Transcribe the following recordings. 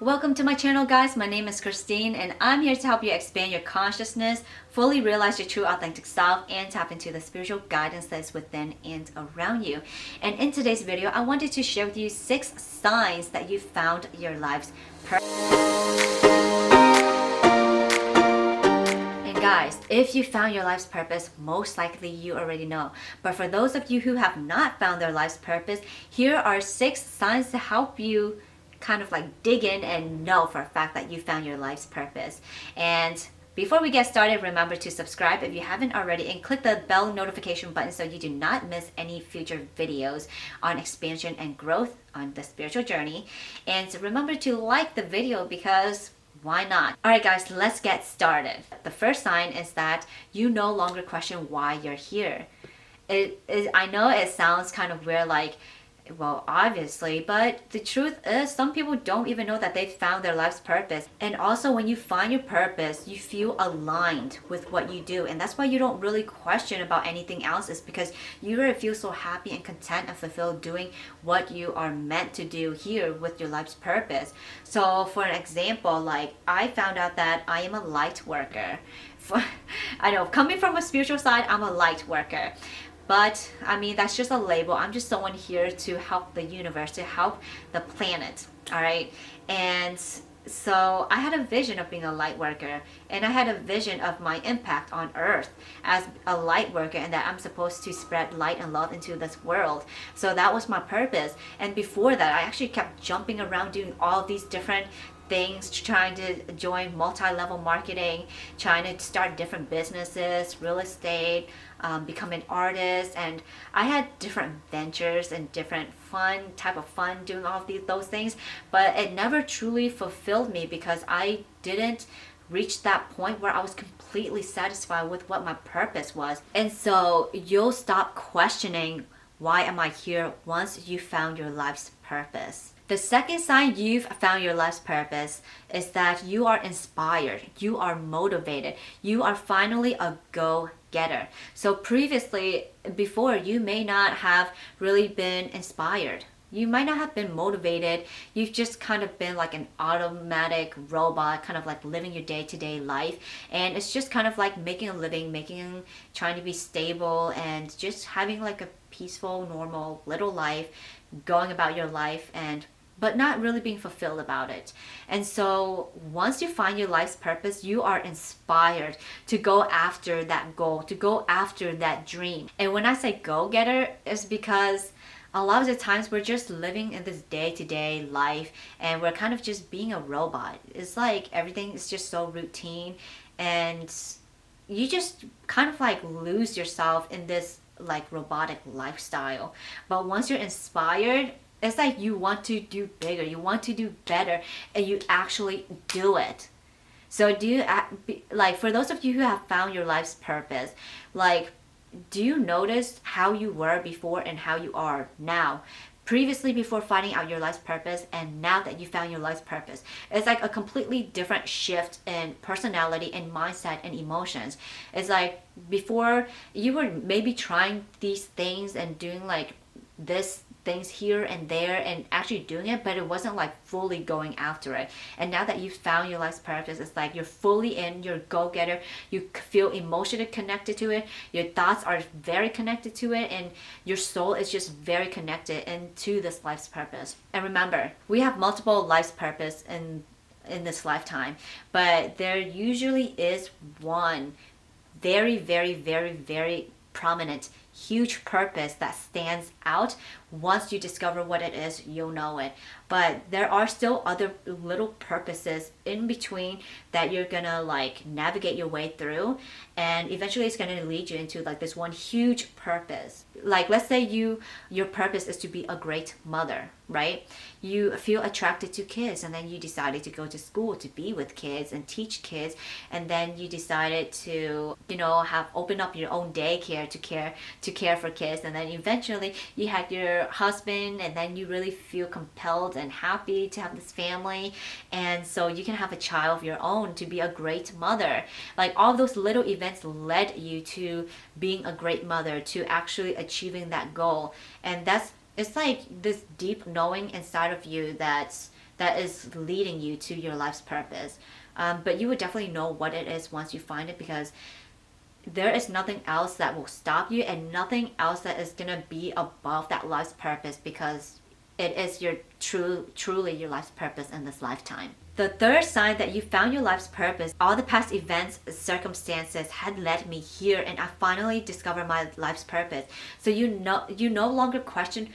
Welcome to my channel, guys. My name is Christine and I'm here to help you expand your consciousness, fully realize your true authentic self, and tap into the spiritual guidance that is within and around you. And in today's video, I wanted to share with you 6 signs that you found your life's purpose. And guys, if you found your life's purpose, most likely you already know. But for those of you who have not found their life's purpose, here are 6 signs to help you kind of like dig in and know for a fact that you found your life's purpose. And before we get started, remember to subscribe if you haven't already and click the bell notification button so you do not miss any future videos on expansion and growth on the spiritual journey. And remember to like the video because why not? Alright guys, let's get started. The first sign is that you no longer question why you're here. I know it sounds kind of weird, like, well, obviously, but the truth is some people don't even know that they've found their life's purpose. And also when you find your purpose, you feel aligned with what you do. And that's why you don't really question about anything else, is because you really feel so happy and content and fulfilled doing what you are meant to do here with your life's purpose. So for an example, like I found out that I am a light worker. I know, coming from a spiritual side, I'm a light worker. But I mean, that's just a label. I'm just someone here to help the universe, to help the planet. All right. And so I had a vision of being a light worker, and I had a vision of my impact on earth as a light worker, and that I'm supposed to spread light and love into this world. So that was my purpose. And before that, I actually kept jumping around doing all these different things, trying to join multi-level marketing, trying to start different businesses, real estate, become an artist, and I had different ventures and different type of fun doing all of those things, but it never truly fulfilled me because I didn't reach that point where I was completely satisfied with what my purpose was. And so you'll stop questioning why am I here once you found your life's purpose. The second sign you've found your life's purpose is that you are inspired, you are motivated, you are finally a go-getter. So previously, before, you may not have really been inspired. You might not have been motivated. You've just kind of been like an automatic robot, kind of like living your day-to-day life. And it's just kind of like making a living, trying to be stable and just having like a peaceful, normal little life, going about your life, but not really being fulfilled about it. And so once you find your life's purpose, you are inspired to go after that goal, to go after that dream. And when I say go-getter, it's because a lot of the times we're just living in this day-to-day life and we're kind of just being a robot. It's like everything is just so routine, and you just kind of like lose yourself in this like robotic lifestyle. But once you're inspired, it's like you want to do bigger, you want to do better, and you actually do it. So do you, like, for those of you who have found your life's purpose, like, do you notice how you were before and how you are now? Previously, before finding out your life's purpose, and now that you found your life's purpose, it's like a completely different shift in personality and mindset and emotions. It's like before you were maybe trying these things and doing like this things here and there and actually doing it, but it wasn't like fully going after it. And now that you've found your life's purpose, it's like you're fully in, you're a go-getter, you feel emotionally connected to it, your thoughts are very connected to it, and your soul is just very connected into this life's purpose. And remember, we have multiple life's purpose in this lifetime, but there usually is one very, very, very, very prominent, huge purpose that stands out. Once you discover what it is, you'll know it. But there are still other little purposes in between that you're gonna like navigate your way through, and eventually it's gonna lead you into like this one huge purpose. Like, let's say your purpose is to be a great mother, right? You feel attracted to kids, and then you decided to go to school to be with kids and teach kids, and then you decided to, you know, have open up your own daycare to care for kids, and then eventually you had your husband, and then you really feel compelled and happy to have this family, and so you can have a child of your own to be a great mother. Like, all those little events led you to being a great mother, to actually achieving that goal. And it's like this deep knowing inside of you that that is leading you to your life's purpose. But you would definitely know what it is once you find it, because there is nothing else that will stop you and nothing else that is gonna be above that life's purpose, because it is your truly your life's purpose in this lifetime. The third sign that you found your life's purpose, all the past events, circumstances had led me here, and I finally discovered my life's purpose. So you no longer question,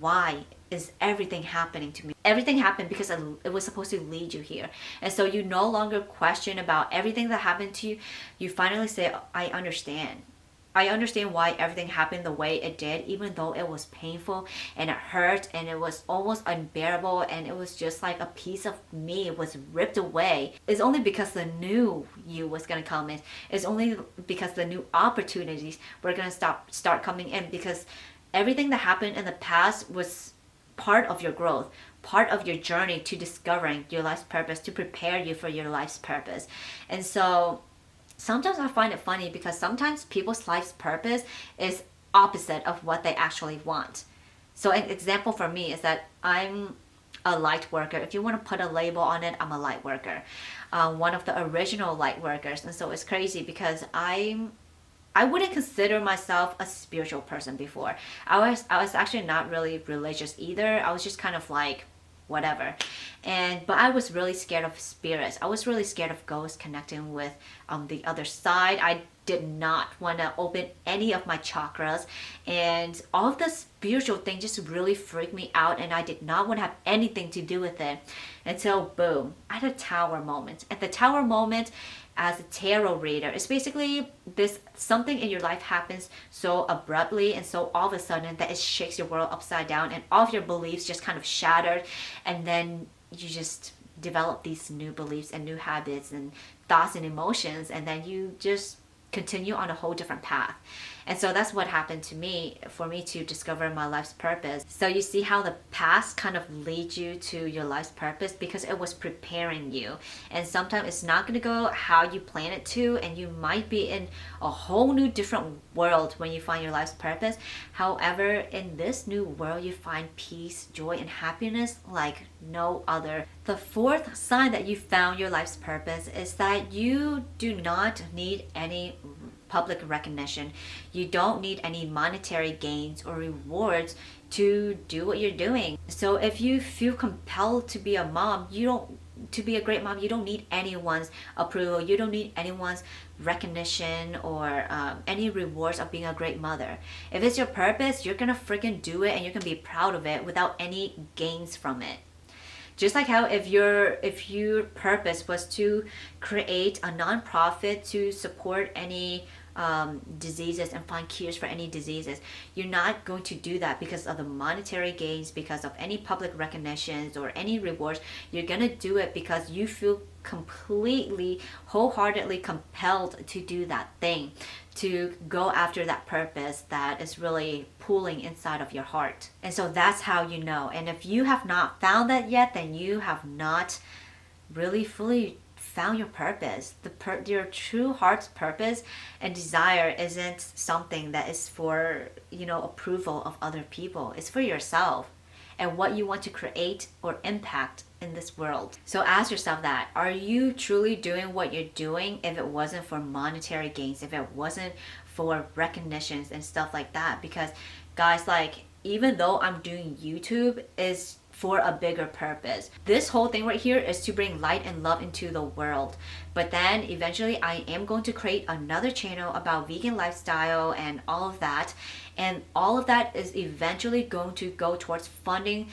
why is everything happening to me? Everything happened because it was supposed to lead you here. And so you no longer question about everything that happened to you. You finally say, I understand. I understand why everything happened the way it did, even though it was painful and it hurt and it was almost unbearable and it was just like a piece of me was ripped away. It's only because the new you was gonna come in. It's only because the new opportunities were gonna start coming in, because everything that happened in the past was part of your growth, part of your journey to discovering your life's purpose, to prepare you for your life's purpose. And so sometimes I find it funny, because sometimes people's life's purpose is opposite of what they actually want. So an example for me is that I'm a light worker. If you want to put a label on it, I'm a light worker. One of the original light workers. And so it's crazy because I wouldn't consider myself a spiritual person before. I was actually not really religious either. I was just kind of like whatever. But I was really scared of spirits. I was really scared of ghosts connecting with the other side. I did not want to open any of my chakras, and all of the spiritual thing just really freaked me out, and I did not want to have anything to do with it until boom, I had a tower moment. At the tower moment, as a tarot reader, it's basically this something in your life happens so abruptly and so all of a sudden that it shakes your world upside down, and all of your beliefs just kind of shattered, and then you just develop these new beliefs and new habits and thoughts and emotions, and then you just continue on a whole different path. And so that's what happened to me, for me to discover my life's purpose. So you see how the past kind of leads you to your life's purpose, because it was preparing you. And sometimes it's not going to go how you plan it to, and you might be in a whole new different world when you find your life's purpose. However, in this new world, you find peace, joy, and happiness like no other. The fourth sign that you found your life's purpose is that you do not need any public recognition. You don't need any monetary gains or rewards to do what you're doing. So if you feel compelled to be a mom, to be a great mom, you don't need anyone's approval. You don't need anyone's recognition or any rewards of being a great mother. If it's your purpose, you're gonna freaking do it, and you're gonna be proud of it without any gains from it. Just like how if your purpose was to create a nonprofit to support any diseases and find cures for any diseases, you're not going to do that because of the monetary gains, because of any public recognitions or any rewards. You're gonna do it because you feel completely, wholeheartedly compelled to do that thing, to go after that purpose that is really pulling inside of your heart. And so that's how you know. And if you have not found that yet, then you have not really fully found your purpose. Your true heart's purpose and desire isn't something that is for, approval of other people. It's for yourself and what you want to create or impact in this world. So ask yourself that. Are you truly doing what you're doing if it wasn't for monetary gains, if it wasn't for recognitions and stuff like that? Because guys, like, even though I'm doing YouTube, is for a bigger purpose. This whole thing right here is to bring light and love into the world. But then eventually I am going to create another channel about vegan lifestyle and all of that. And all of that is eventually going to go towards funding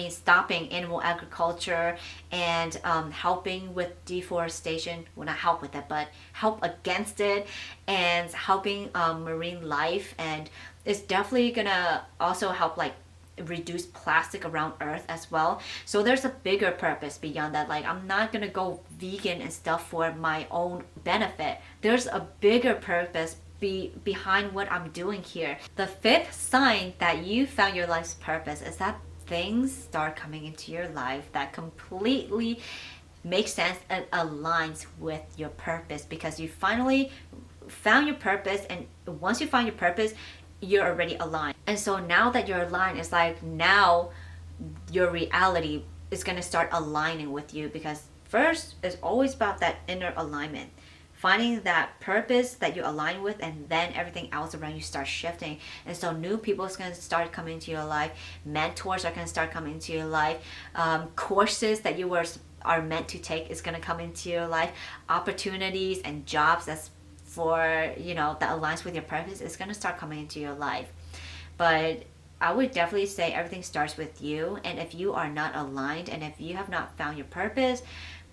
stopping animal agriculture and helping with deforestation. Well, not help with it, but help against it, and helping marine life. And it's definitely gonna also help like reduce plastic around earth as well. So there's a bigger purpose beyond that. Like, I'm not gonna go vegan and stuff for my own benefit. There's a bigger purpose behind what I'm doing here. The fifth sign that you found your life's purpose is that things start coming into your life that completely makes sense and aligns with your purpose, because you finally found your purpose. And once you find your purpose, you're already aligned. And so now that you're aligned, it's like now your reality is going to start aligning with you, because first it's always about that inner alignment, finding that purpose that you align with, and then everything else around you starts shifting. And so new people is going to start coming into your life, mentors are going to start coming into your life, courses that you are meant to take is going to come into your life, opportunities and jobs that's for, you know, that aligns with your purpose is going to start coming into your life. But I would definitely say everything starts with you. And if you are not aligned and if you have not found your purpose,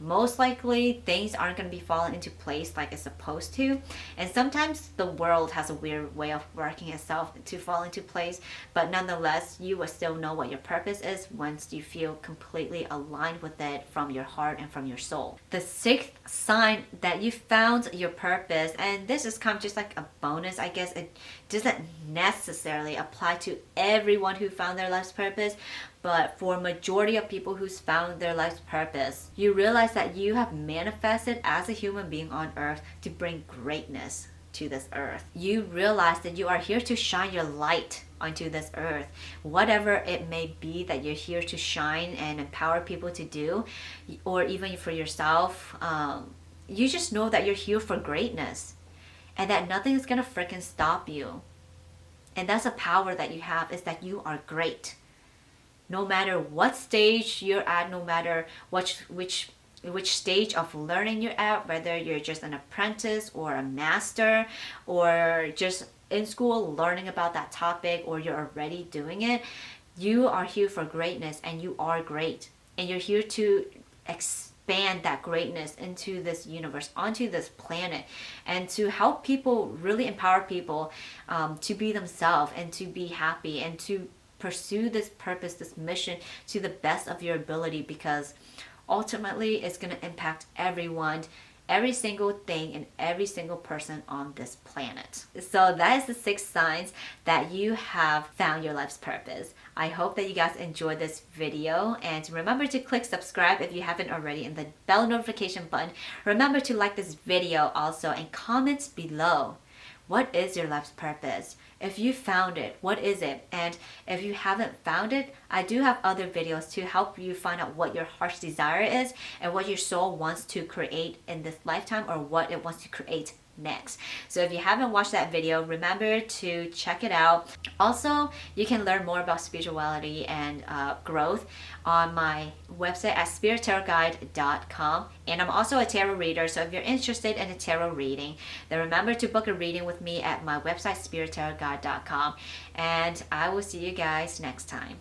most likely things aren't going to be falling into place like it's supposed to. And sometimes the world has a weird way of working itself to fall into place, but nonetheless you will still know what your purpose is once you feel completely aligned with it from your heart and from your soul. The sixth sign that you found your purpose, and this is kind of just like a bonus, I guess it doesn't necessarily apply to everyone who found their life's purpose, but for majority of people who's found their life's purpose, you realize that you have manifested as a human being on earth to bring greatness to this earth. You realize that you are here to shine your light onto this earth. Whatever it may be that you're here to shine and empower people to do, or even for yourself, you just know that you're here for greatness and that nothing is gonna freaking stop you. And that's a power that you have, is that you are great. No matter what stage you're at, no matter which stage of learning you're at, whether you're just an apprentice or a master, or just in school learning about that topic, or you're already doing it, you are here for greatness and you are great. And you're here to expand that greatness into this universe, onto this planet, and to help people, really empower people to be themselves and to be happy and to pursue this purpose, this mission to the best of your ability, because ultimately it's going to impact everyone, every single thing, and every single person on this planet. So that is the 6 signs that you have found your life's purpose. I hope that you guys enjoyed this video, and remember to click subscribe if you haven't already, and the bell notification button. Remember to like this video also, and comment below. What is your life's purpose? If you found it, what is it? And if you haven't found it, I do have other videos to help you find out what your heart's desire is and what your soul wants to create in this lifetime, or what it wants to create next. So if you haven't watched that video, remember to check it out. Also, you can learn more about spirituality and growth on my website at spirittarotguide.com. And I'm also a tarot reader, so if you're interested in a tarot reading, then remember to book a reading with me at my website spirittarotguide.com. And I will see you guys next time.